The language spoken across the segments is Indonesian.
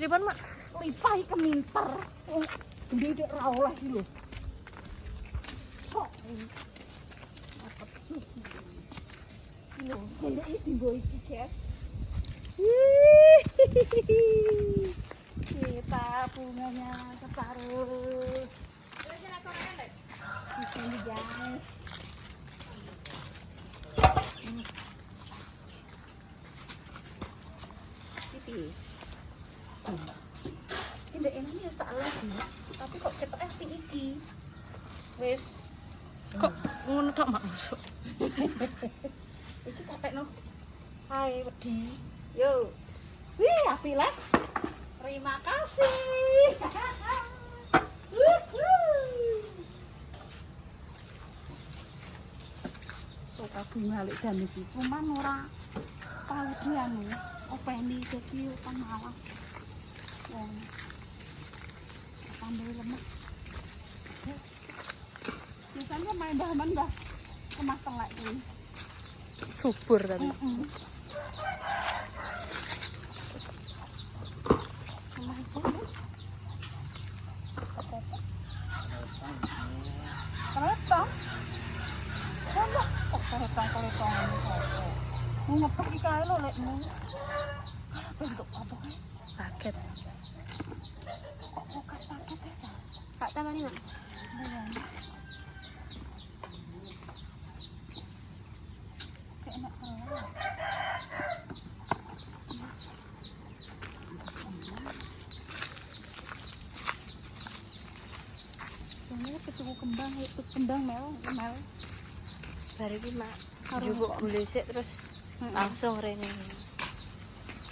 Pripun, Mak? Lipai keminter. Gede ra oleh iki lho. Kok lho, golek iki nggo iki, Guys. Kita bunganya keparut. Di sini, guys. Ini ini tak lagi, tapi kok cetok iki. Wis. Kok ngono tok, Mak, masuk. Iki tapekno. Hai, wedi. Yo. Wih, api lah. Terima kasih. Suka bunga lek dan sih, cuman ora tahu dia anu, openi dadi kan malas. Wong tambah lemak. Biasanya main bahan Mbah kemas telek iki. Subur tadi. Keretong. Keretong. Mau ngepek iki kae lho lekmu. Bentuk apa kae? Paket. Paket aja. Kak tamani, Mak. Kayak enak banget. Ini ketuku kembang, itu kembang mel. Bare iki, Mak. Njupuk bulisik terus langsung rene.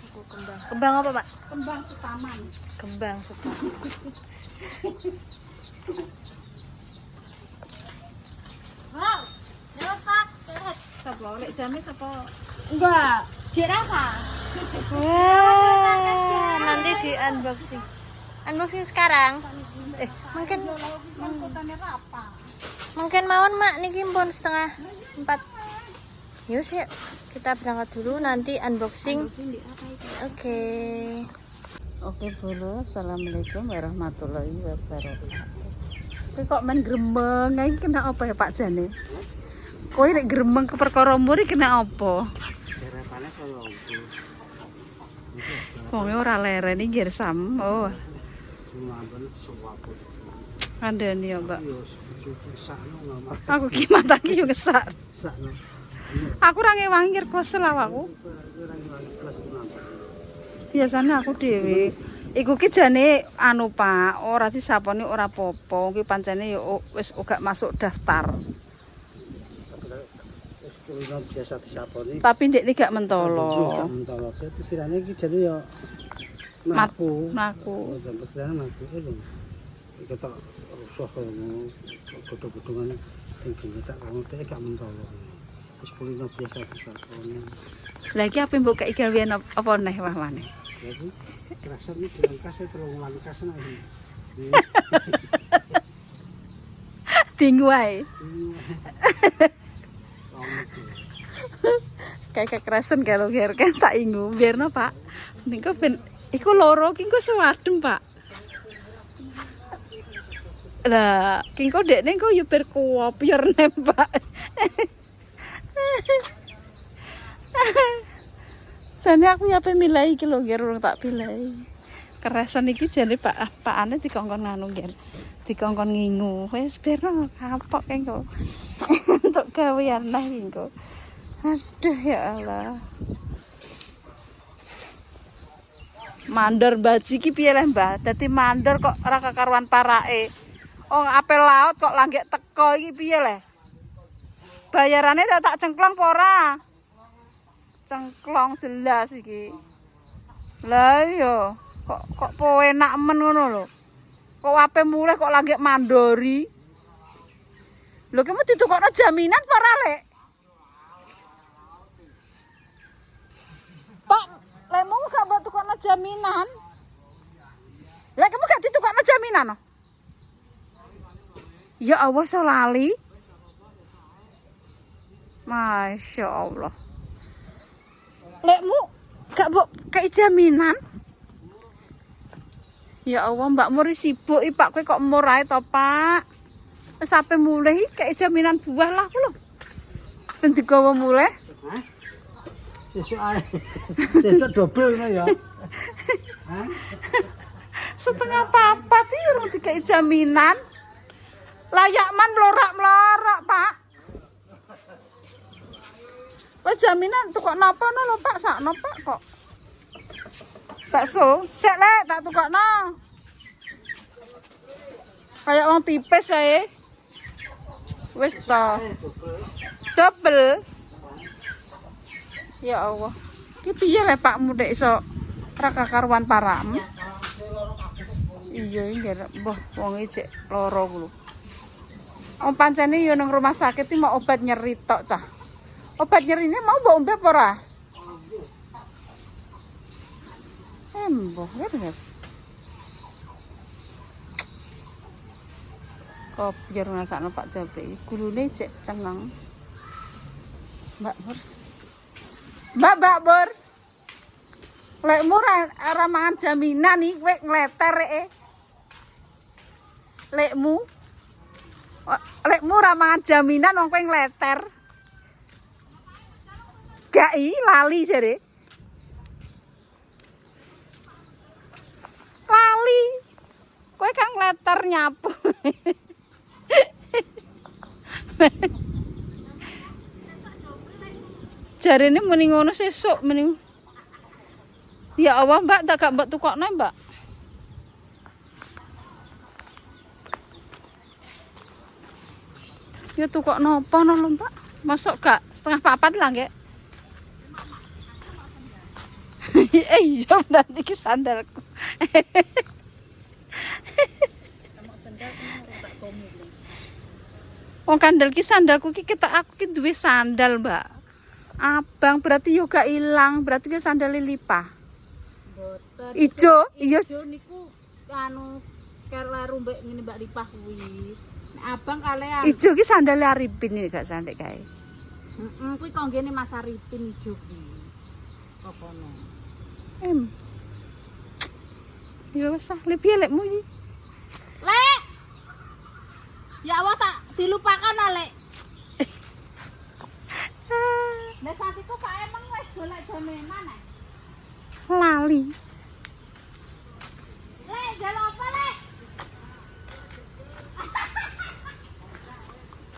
Tuku kembang. Kembang apa, Mak? Kembang setaman. Kembang setan. Wow. Dapat. Sapa lek dame sapa? Enggak. Dia Rafa. Wah, nanti di unboxing. Unboxing sekarang. Mangkotane apa? Mungkin mawon, Mak, niki pun 3:30. Yuk, yuk. Kita berangkat dulu, nanti unboxing. Oke, Bolo. Assalamualaikum warahmatullahi wabarakatuh. Kowe kok main gremeng, iki kena apa ya Pak Jane? Kowe nek gremeng ke perkara muri kena apa? Darapane kaya opo. Wong ora leren iki gersam. Oh, Cuma suwaku. kandhani ya, Mbak. Yo sakno ngomong. Aku ki mata ki yo kesak. Sakno. Aku ora ngewangi kesel awakku. Ora kelas 6. Biasanya aku dhewe. Iku ki jane anu Pak, ora disaponi ora apa-apa. Ki pancene yo wis gak masuk daftar. Wis kulino biasa disaponi. Tapi ndekne gak mentolo. Mentolo. Pikirane iki jane yo naku. Naku. Sampai kirane naku lho. Iki tok rusuh ngono. Godhong-godhongan sing tak ngono gak mentolo. Wis kulino biasa disaponi. Lah iki ape mbok kei gawean apa neh wah maneh? Lagi kerasan iki dilengkas terus langkas nang. Ding wae. Kayak kekerasan kalau ger kan tak ingu biarno Pak. Niku ben iku loro ki engko sewadem Pak. Lah ki engko dekne engko yo ber kuopior Pak. Jane aku ya pe milih iki lho ger urung tak pilih. Kerasan iki jane Pakane dikongkon nganu ger. Dikongkon ngingu. Wis berno kapok engko. Untuk gawean lah engko. Aduh ya Allah. Mandor baji ki piye le Mbah? Dadi mandor kok ora kekaruan parake. Oh, apel laut kok langgek teko iki piye le? Bayarane tak cengklong apa ora? Cengklong jelas iki. Lah iya, kok enak men ngono lho. Kok ape mulih kok langgek mandori. Lho ki mau ditukokno jaminan apa ora, Lek? Pak, lemu gak mbok tukokno jaminan. Lek kamu gak ditukokno jaminan no? Ya Allah, so lali. Masya Allah. Lekmu gak mbok kei jaminan? Ya Allah, Mbak Muri sibuk iki, Pak. Kowe kok mur ae to, Pak? Wis sampe mulih iki kayak jaminan buah lah ku lho. Ben digawa mulih. Hah? Sesuk ae. Sesuk double ngono ya. Hah? Setengah papat iki urung dikai jaminan. Layak man melorak-melorok, Pak. Wes jaminan tukok napa no lho, Pak? Sakno, Pak, kok. Bakso, sik lek tak tukokno. Kayak wong tipis ae. Wis to. Double. Ya Allah. Ki piye lek Pakmu dek iso ra kakaruan param? Iya iki mbah wong iki cek lara ku lho. Wong pancene yo nang rumah sakit iki mau obat nyeri tok, Cah. Obat nyerine mau mbok ombe apa ora? Mbah, ngerti. Kok biar ngrasakno Pak Jabri, gulune cek cengeng. Mbak Bur. Mbak Bur. Lekmu ora mangan jaminan iki kowe ngleter e. Lekmu ora mangan jaminan wong kowe ngleter. Gak lali jare. Lali. Kowe kan ngleter nyapu. Jarene muni ngono sesuk muni. Ya Allah, Mbak, tak gak mbok tukokno, Mbak. Ya tukokno apa no lho, Mbak? Masuk gak setengah papat lah, nggih. Iya, nanti ki sandalku. Wong kandel ki sandalku ki ketok aku ki duwe sandal, Mbak. Abang berarti yo gak ilang, berarti ki sandal lipah. Boten. Ijo, iya. Ijo niku anu kleru mbek ngene Mbak Lipah kuwi. Nek abang kalean. Ijo ki sandal Arifin iki gak sandek kae. Heeh, kuwi konggene Mas Arifin ijo kuwi. Kok kono. Ya wis ah, piye lekmu iki? Lek. Ya Allah tak dilupakan Lek. Nek sakiku Pak emang wis golek jaminan ae. Lali. Lek, jalan apa, Lek?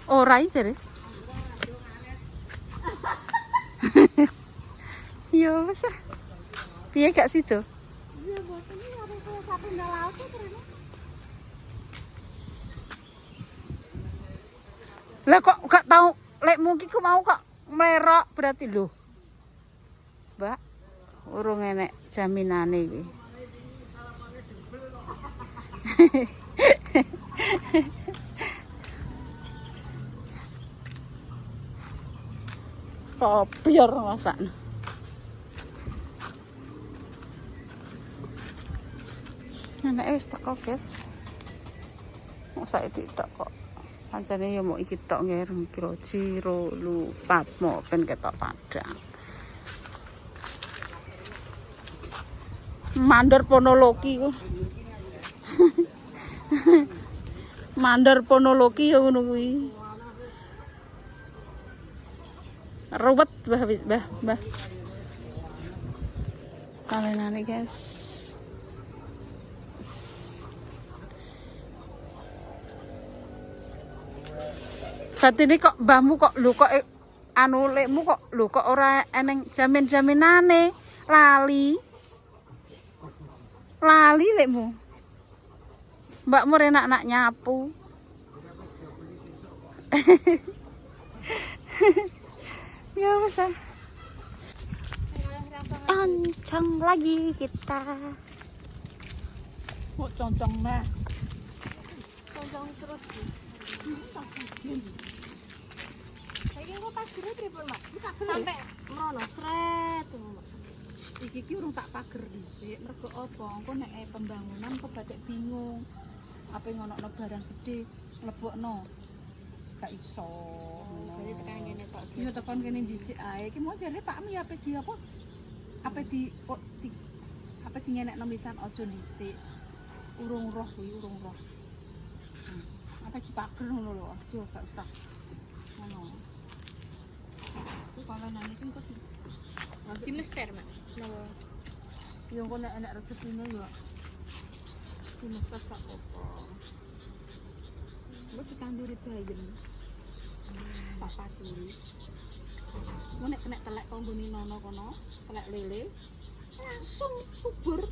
Ora iki jare. Ya wis ah. Piye gak sido? Iya, boten iki arep kaya sapi ndalaku terus. Lah kok gak tau lekmu ki ku mau kok mlerok berarti lho. Mbak, urung enek jaminane iki. Kok biar masakno. Anake wis teko, guys. Mok saiki tok kok. Pancene ya mau iki tok nggih kira jiro lu patmo ben ketok padang. Mandor Ponoloki ku. Mandor Ponoloki ya ngono kuwi. Ruwet bah. Kalenane guys. Batine kok mbahmu kok lho kok anu lekmu kok lho kok ora eneng jaminane lali lekmu. Mbakmu enak nyapu. Ya wis ah. Oncong lagi kita. Kok concong mah. Konjong terus. Saiki kok pagere pripun, Mak? Sampai mrono sret ngono. Iki ki urung tak pager dhisik, mergo apa? Engko nek pembangunan kok badhe bingung. Apa ngonokno barang gede, mlebokno. Gak iso. Jadi tekan ngene tok. Iya tekan kene dhisik ae. Ki mau jare Pak Mi ape di apa? Ape di apa di ngenekno misan aja dhisik. urung roh kuwi urung roh. Apa dipager ngono lho, aja gak usah. Ngono. Kuwi kalau nang iki kok Di mester, Mak. Napa? yo kok nek enak rezekine yo. Di mester gak apa-apa. Mbok ditanduri bayem. Tak paturi. Mau nek kena telek konggone nono kono, telek lele, langsung subur.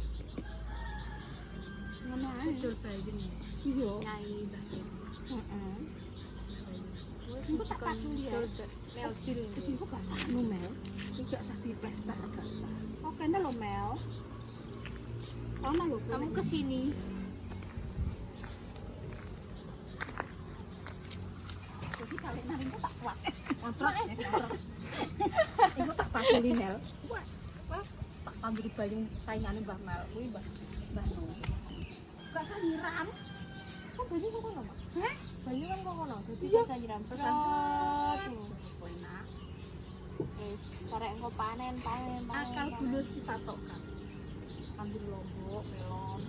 Ngono ae. Betul bayem. Iya. Nyai bayem. Heeh. Wes Engko tak paturi ya. Meldil. Jadi kok gak sah no Mel. Iki gak sah diplester gak usah. Oh kene lho Mel. Ono lho Kamu kesini. jadi kali nari kok tak kuat. Kontrak. Iku tak paturi Mel. Wah. Tak tamburi bayung saingane Mbah Mel kuwi Mbah No. Gak sah nyiram. Kok banyu kok kono, Mak? Heh? Banyu kan kok kono. Dadi Iya. bisa nyiram terus. Enak. Wis, karek engko panen. Akal bulus kita tokkan. Ambil lombok, melon.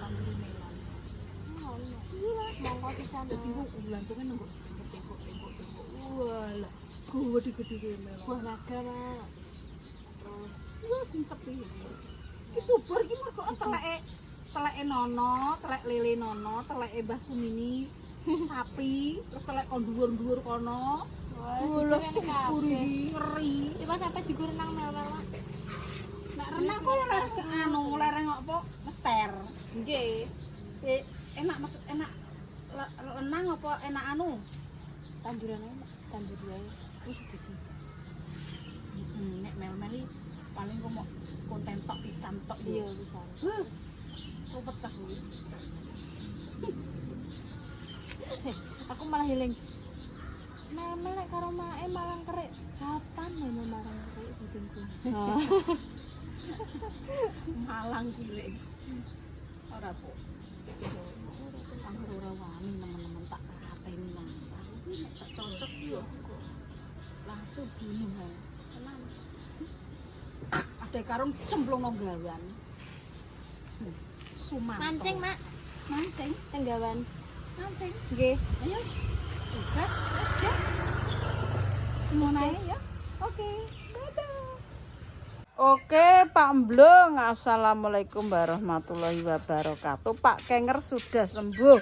Ambil melon. Iya, monggo pisan. Dadi kok ulantungnya nunggu tengok. Walah, gede-gede melon. Buah naga, Mak. Terus Wah, kuncep iki. Iki subur iki mergo teleke nono, telek lele nono, teleke Mbah Sumini, sapi, terus telek kon dhuwur-dhuwur kono. Wah, subur iki ngeri. Tiba sampai digoreng nang mel-mel, Mak. Nek renang kok lereng ke anu, lereng apa mester. Nggih. Enak mas enak renang apa enak anu? Tanduran ae, Mak. Tandur wae. Wis gede. Nek mel-meli paling kok mau konten tok pisan tok Iya, yo. bisa. Kok pecah kuwi. Aku malah healing. Mel-mel nek karo mae malang kerik. Kapan mel marang kerik bidinku? Malang gile. Ora po. Anggur ora wani teman-teman tak kateni nang. Nek tak cocok yo. Langsung bunuh ae. Tenan. Ada karung cemplung nang gawan. Sumanto. Mancing, Mak. Mancing. Tenggawan. Mancing. Nggih. Ayo. Gas, gas. Semua naik ya. Oke. Dadah. Oke, Pak Mblung. Assalamualaikum warahmatullahi wabarakatuh. Pak Kenger sudah sembuh.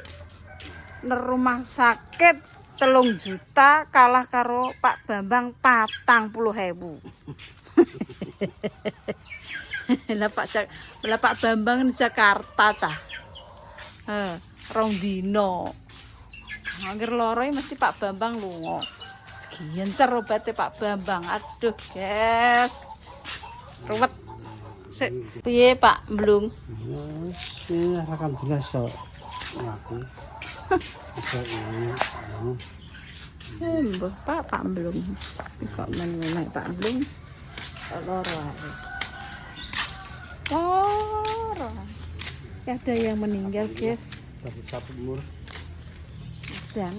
Ner rumah sakit 3 juta kalah karo Pak Bambang 40.000. Lah Pak Bambang di Jakarta cah. Rong dino. Angger loro mesti Pak Bambang lunga. Gencer obate Pak Bambang. Aduh, guys. Ruwet. Sik, piye Pak Mblung? Ini alhamdulillah so aku. Bisa ini. Mbah Pak Mblung. Kok meneh Pak Mblung? Loro ae. Loro. Ada yang meninggal, guys. Tapi satu umur. Dan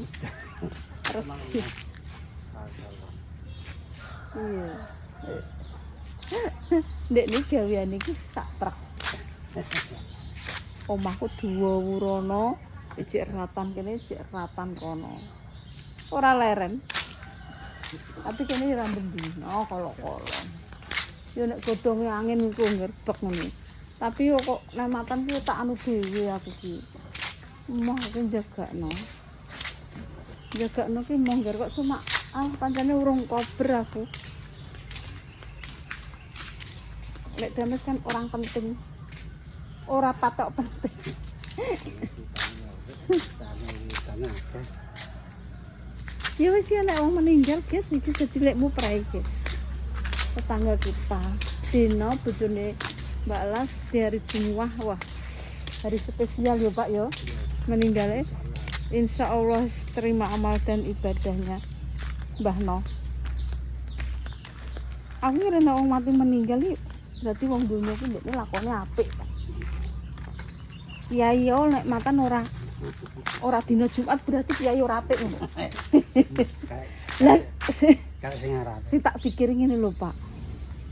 terus iya. Ndek iki gaweane iki sak truk. Omahku duwa wurono, ijik ratan kene, ijik ratan kono. Ora leren. Tapi kene ora bendino kolo-kolo. Yo nek godhonge angin iku ngerbek ngene. Tapi yo kok nematan ki tak anu dhewe aku ki. Moh aku jagakno. Jagakno ki mongger kok cuma pancene urung kober aku. Lek dames kan orang penting. Ora patok penting. Ya wis ya nek wong meninggal guys iki dadi lekmu prae guys. Tetangga kita Dino bojone Mbak Las di hari Jumat. Wah, hari spesial ya Pak ya. Meninggalnya insya Allah terima amal dan ibadahnya Mbah No. Aku kira nek wong mati meninggal iki berarti wong dunya iki ndekne lakone apik. Kiai yo nek makan ora dina Jumat berarti kiai ora apik ngono. Lah Kayak sing arep. si tak pikir ngene lho Pak.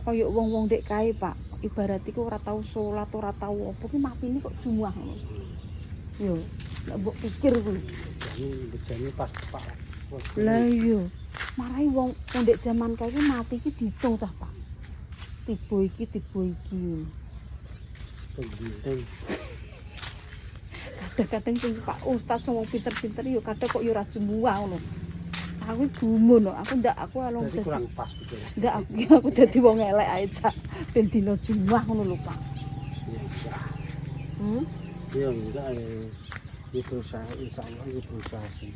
Kaya wong-wong dek kae Pak. ibarat iku ora tau salat, ora tau apa ki matine kok jumuah ngono. Yo, nek mbok pikir kuwi. Bejane pas Pak. Lah iya. Marai wong ndek jaman kae mati ki diitung cah, Pak. Tiba iki. Penting. Kadang-kadang sing Pak Ustaz wong pinter-pinter yo kadang kok yo ora jemuah ngono. Aku gumun, aku alung Berarti kurang pas gitu. Enggak, aku dadi wong elek ae cak. Ben dina Jumat ngono lho, Pak. Ya enggak. Hmm? Enggak. Ini berusaha, insya Allah ini berusaha sih.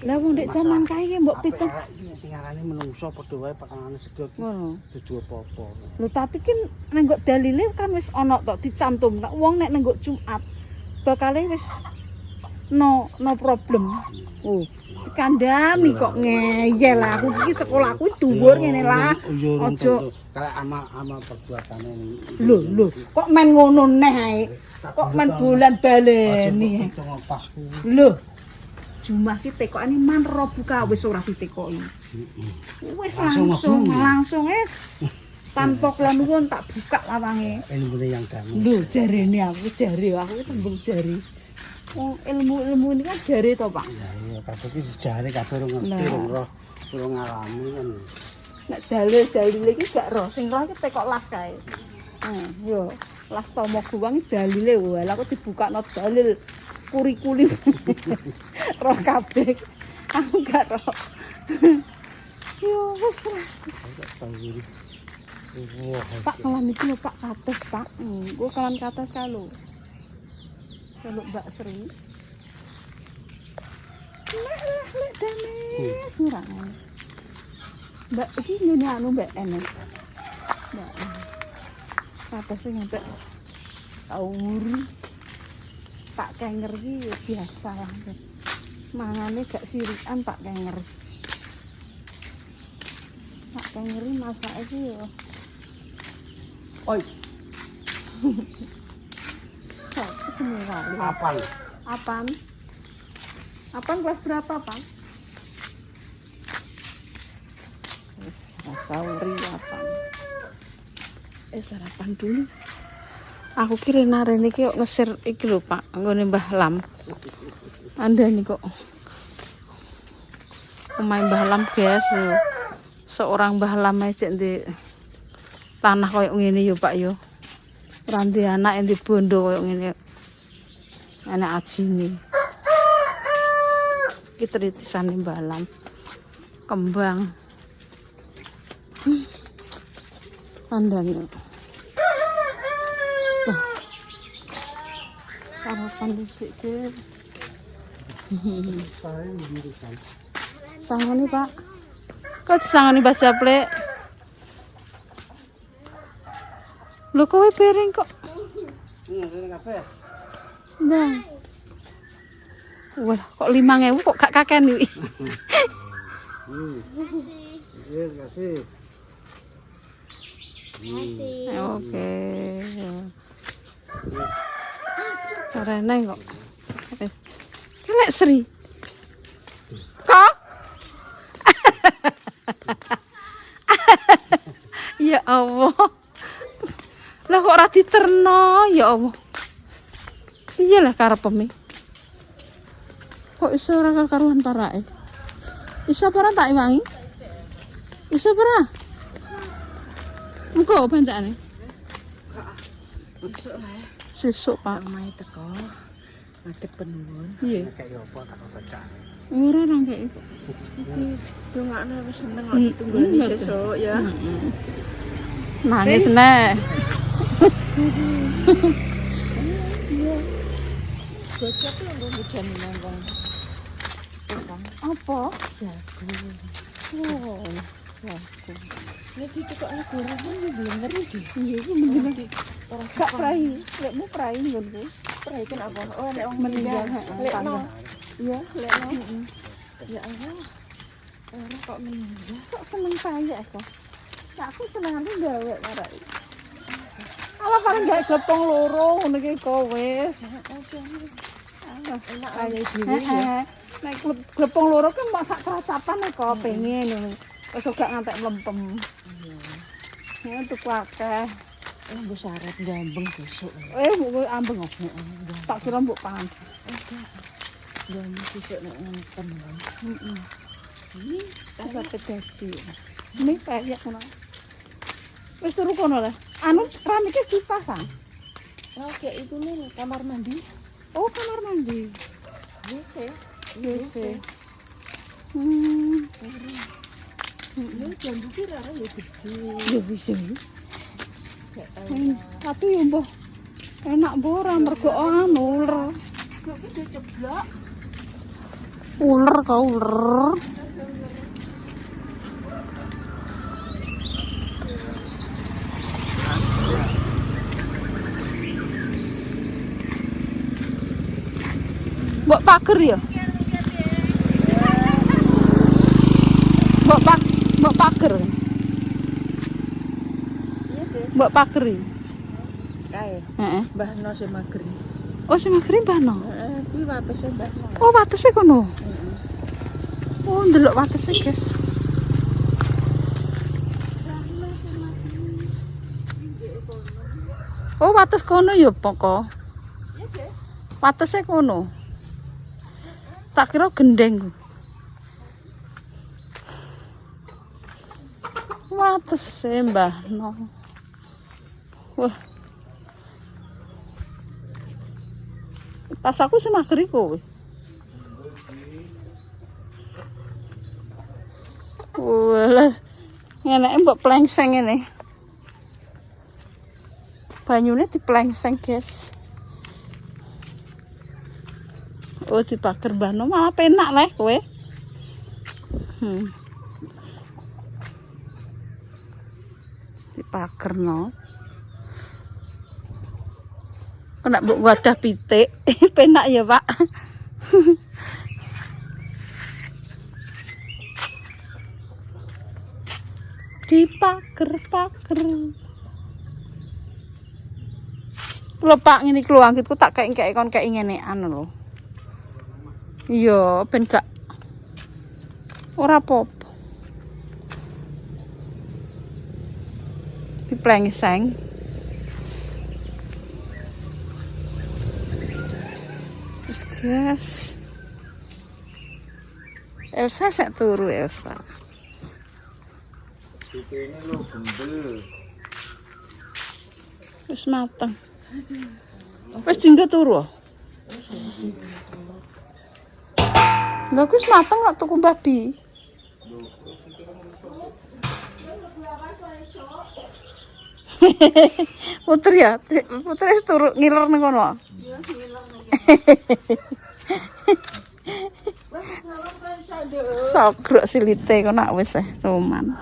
Lah wong ndek jaman kae ki mbok pitung. Iki sing arane menungso padha wae pakanane sego ki Ngono. dudu apa-apa. Lho tapi kan nenggok dalile kan wis ana tok dicantum. Nek wong nek nenggok Jumat bakale wis no problem. Oh, kandhani kok ngeyel aku iki sekolahku dhuwur ngene lah. Aja kayak ama perbuatane lho kok men ngono neh ae. Kok men bulan baleni. Pas kuwi. Lho. Jumah ki tekokane man ro buka wis ora ditekoki. Wis langsung es. Tanpa kula nuwun tak buka lawange. Ilmune yang damai. Lho jarene aku tembung jari. Wong ilmu ini kan jari to, Pak. Ya kabeh iki sejare kabeh ora ngerti, ora roh, ora ngalami kan. Nek dalil iki gak roh, sing roh iki tekok las kae. Yo, las tomo guwang dalile wae. Lah aku dibukakno dalil kurikulum. Roh kabeh. Aku gak roh. Yo wis lah. Pak kalan iki lho Pak kates, Pak. Gua kalan kates kalau. Kalau Mbak Sri. Lek dames ngurang. Mbak iki ngene anu Mbak Ene. Mbak. Katese nyampe taur. Pak Kenger iki biasa lah. Mangane gak sirikan Pak Kenger. Pak Kenger iki masak iki yo. Oi. Apaan kelas berapa, Pak? Sauri apaan? Sarapan dulu. Aku kira nare niki kok ngesir iki lho, Pak. Nggone Mbah Lam. Andani kok. Pemain Mbah Lam, guys. Seorang Mbah Lam aja di tanah koyo ngene yo, Pak yo. Ranti anak yang dibondo koyo ngene. Anak ajine. Iki tritisane Mbah Lam. Kembang. Andani. Sarapan dhisik ke. Sangoni, Pak. Kok disangoni Mbah Japlek? Lho kowe piring kok. Nah. Wah, kok 5.000 kok gak kaken iki. Iya, kasih. Oke. Karena kok. Kelek Sri. Kok? Ya Allah. Lah kok ora diterno, ya Allah. Piye lah karepmu? Kok iso ora kakaruan parake? Iso apa ora tak iwangi? Iso apa ora? Engko pancane. Besok lah ya. Sesuk, Pak. Omahe teko. Ngadep penuwun. Iya. Kayak apa tak bacane. Ora nang kaya. Iki dongakne wis seneng kok ditunggoni sesuk ya. Nangis nek. Bocah tuh nggo hujan nang wong. Apa? Jago. Oh. Nek ditekokne gorengan yo belum ngeri deh. Iya, iki meneh. Gak prai. Lekmu prai nggonku. Prai kan apa? Oh nek wong Meninggal. lekno. Iya, lekno. Ya Allah. Ora kok meninggal. Kok seneng kaya kok. Ya aku senengane gawe arek. Ala paling gak gepong loro ngono iki kok wis. Enak aja dhewe ya. Nek gepong loro kan masak keracapan kok pengen ngono. Wis gak ngantek mlempem. Ya tuku akeh. Mbok syarat gambeng sesuk. Mbok ambeng opo. Tak kira mbok pangan. Gambeng sesuk nek ngenten. Heeh. Ini kaya pedasi. Ini kayak ngono. Wis turu kono lah. Anu keramiknya dipasang. Oh, kayak itu nih kamar mandi. Oh, kamar mandi. WC. WC. Ini jambu kira ya gede. Ya bisa. Tapi ya mbah enak ora mergo anu uler. Kok iki diceblok. Uler kau uler. Mbok pager ya? Mbok pager. Iya, Dek. Mbok pager. Kae. Heeh. Mbah No sing mageri. Oh, sing mageri mbahno. Heeh, kuwi watese Mbah No. Oh, watese kono. Oh, ndelok watese, guys. Oh, wates kono ya poko. Iya, Dek. Watese kono. Tak kira gendeng. Watese mbahno. Wah. Pas aku sing mageri kowe. Wah, ngeneke mbok plengseng ngene. Banyune diplengseng, guys. Oh, dipager mbahno malah penak leh kowe. Dipagerno. Kena mbok wadah pitik, penak ya, Pak. Dipager-pager. Lho Pak, ngene iki lho anggitku tak kek kon kek ngene anu lho. Iya, ben gak ora apa-apa. Diplengseng. Terus guys. Elsa sak turu Elsa. Ini lo gembel. Wis mateng. Wis dinggo turu. Lha wis mateng kok tuku babi. Putri ya, Putri wis turu ngiler nang kono. Iya, ngiler nang. Sogrok silite kok nak wis roman.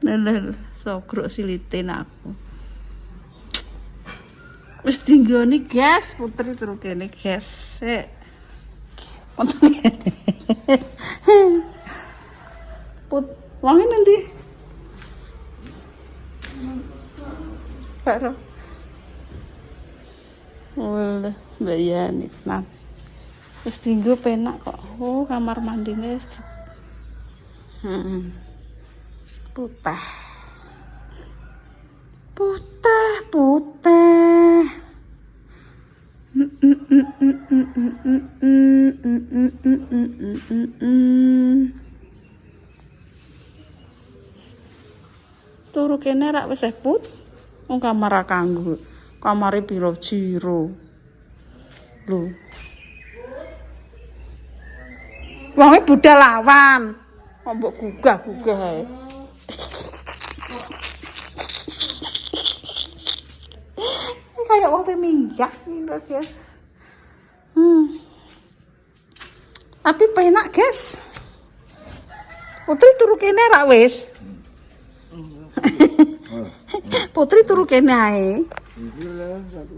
Lho, sogrok silite nak aku. Wis dinggoni, guys, Putri turu kene, guys. Put, wangi nanti. Pak. Wala, bayani tenan. Wis dinggo penak kok. Oh, kamar mandine wis. Putih. Putih. Turu kene rak wis put. Wong kamar kanggo. Kamare piro jiro. Lho. Wonge budal lawan. Kok mbok gugah-gugah ae. Kayak wong peminggak gitu, guys. Tapi penak, guys. Putri turu kene rak wis. Putri turu kene ae.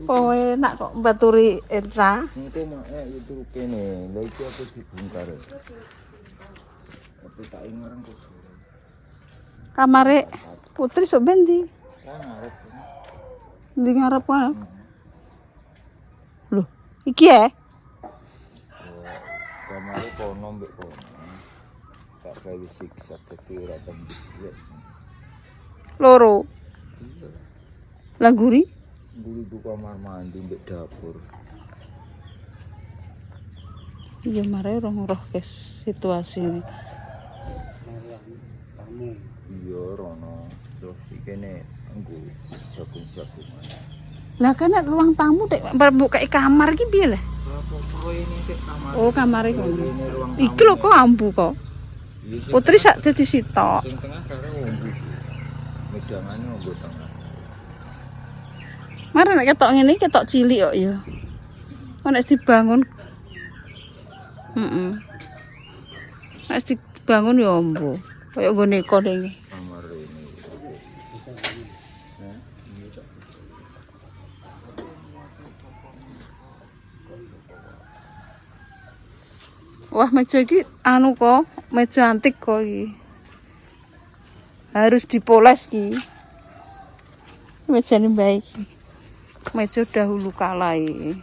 Oh, enak kok mbaturi Elsa. Engko mak itu kene, lha iki aku dibongkar. Tapi tak ngarang kok. Kamare Putri sok ben ndi? Ngarep. Ndi ngarep wae. Lho, iki ya? Kamare kono mbek kono. Tak gawe siksa dadi ora tembus. Loro. Lah guri? Guru itu kamar mandi mbek dapur. Iya mare orang roh guys situasi ini. Tamu. Iya rono. Terus kene engko jagung-jagungan. Lah kan nek ruang tamu dek buka kamar iki piye lah? Pro ini cek kamar. Oh kamar iki. Ini ruang Iki lho kok ambu kok. Iya, sing Putri sak dadi sitok. sing tengah kare ombu. Medangane ombu tengah. Mare nek ketok ngene iki ketok cilik kok ya. Kok nek dibangun. Heeh. Nek dibangun ya ambu. Kayak nggone kok iki. Kamar ini. Wah meja iki anu kok, meja antik kok iki. Harus dipoles ki. Mejane baik. Meja dahulu kala iki.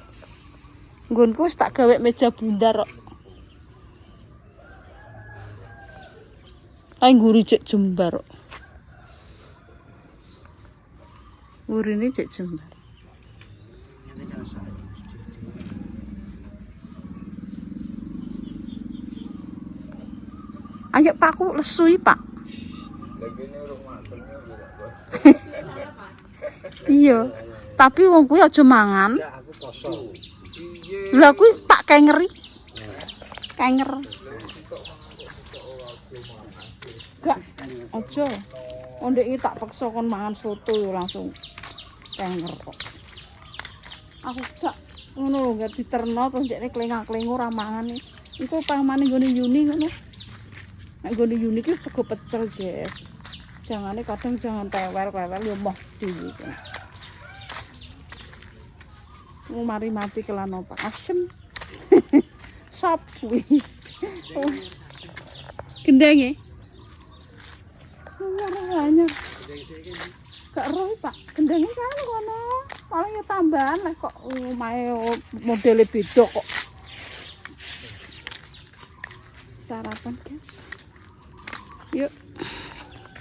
Nggonku wis tak gawe meja bundar kok. Kae nguri cek jembar kok. Ngurine cek jembar. Ayo Pak, aku lesui Pak. Lagi ini urung matengnya juga, Bos. Iya. Tapi wong kuwi aja mangan. Ya aku kosong. Iya. Lha kuwi Pak kengeri. Kenger. Gak aja. Ondek iki tak paksa kon mangan soto yo langsung kenger kok. Aku gak ngono lho gak diterno terus ndekne klengak-klengo ra mangan. Iku pamane nggone Yuni ngono. Nek nggone Yuni ki sego pecel, guys. Jangane kadang jangan tewel-tewel yo moh dhewe. Mari mati kelan apa asem. Sop kuwi. Gendenge. Banyak. Gak roh Pak, gendenge kan kono. Paling ya tambahan lah kok omahe modele beda kok. Sarapan, guys. Yuk.